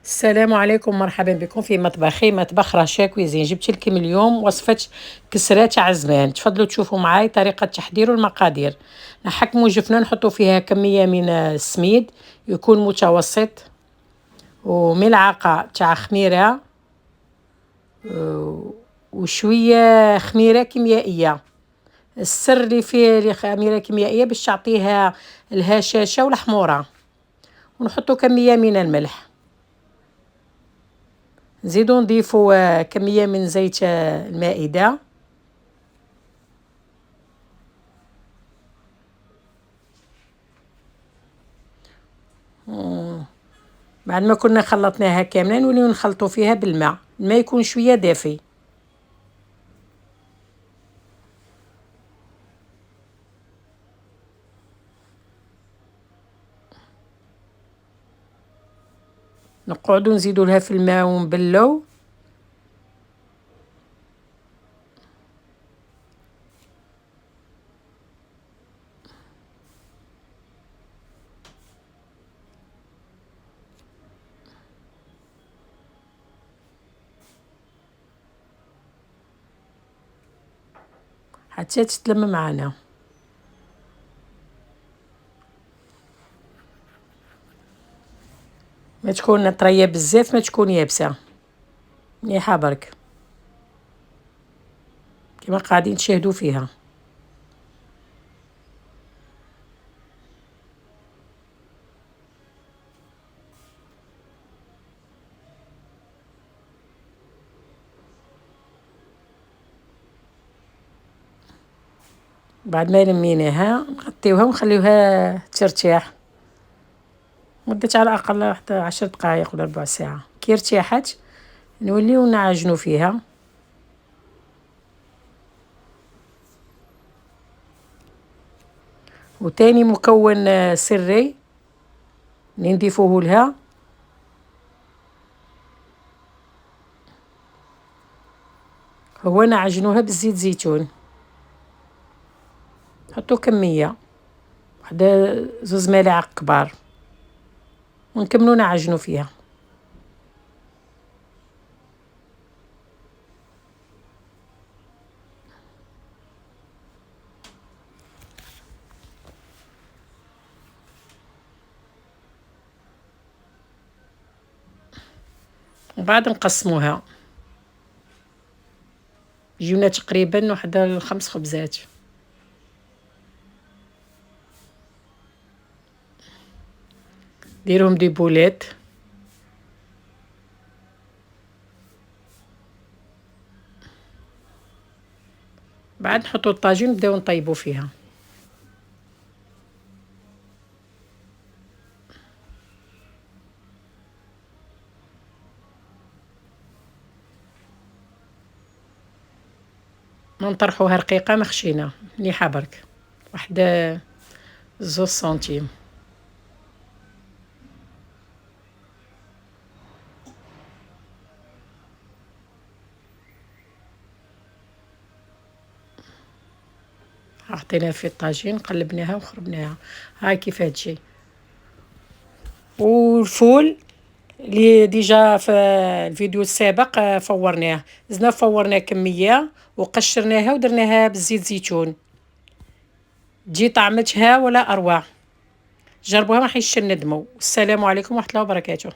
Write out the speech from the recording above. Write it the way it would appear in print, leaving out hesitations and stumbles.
السلام عليكم، مرحبا بكم في مطبخي، مطبخ رشا كويزين. جبت لكم اليوم وصفة كسرات عزمان. تفضلوا تشوفوا معاي طريقة التحضير والمقادير. نحكموا جفنة، نحطوا فيها كمية من السميد يكون متوسط، وملعقة تاع خميرة، وشوية خميرة كيميائية. السر اللي فيه خميرة كيميائية باش تعطيها الهشاشة والحمورة. ونحطوا كمية من الملح، نزيدو نضيفو كمية من زيت المائدة، بعد ما كنا خلطناها كاملة نوليو نخلطو فيها بالماء. الماء يكون شوية دافي. نقعدو نزيدو لها في الماء ونبلو. حتى تتلم معنا. ما تكون طريه بزاف، ما تكون يابسه، مليحه برك كما قاعدين تشاهدوا فيها. بعد ما لميناها نغطيوها ونخليوها ترتاح مدة على الأقل حتى 10 دقائق ولا ربع ساعة. كي ارتاحت نوليو نعجنو فيها. وتاني مكون سري اللي نضيفوه لها، هو نعجنوها بالزيت زيتون. نحطو كمية وحدة 2 ملاعق كبار ونكملو نعجنو فيها. وبعد نقسموها، يجيونا تقريبا وحدة 5 خبزات. ديرهم دي بوليت. بعد نحطو الطاجين ونبداو نطيبو فيها. ما نطرحوها رقيقة مخشينة، مليحة برك، وحدة 2 سنتيم. حطيناها في الطاجين، قلبناها وخربناها. هاي كيف تجي. والفول اللي ديجا في الفيديو السابق فورناه، زدنا فورناه كمية وقشرناها ودرناها بالزيت زيتون، تجي طعمتها ولا أروع. جربوها ما حيش ندموا. السلام عليكم ورحمة الله وبركاته.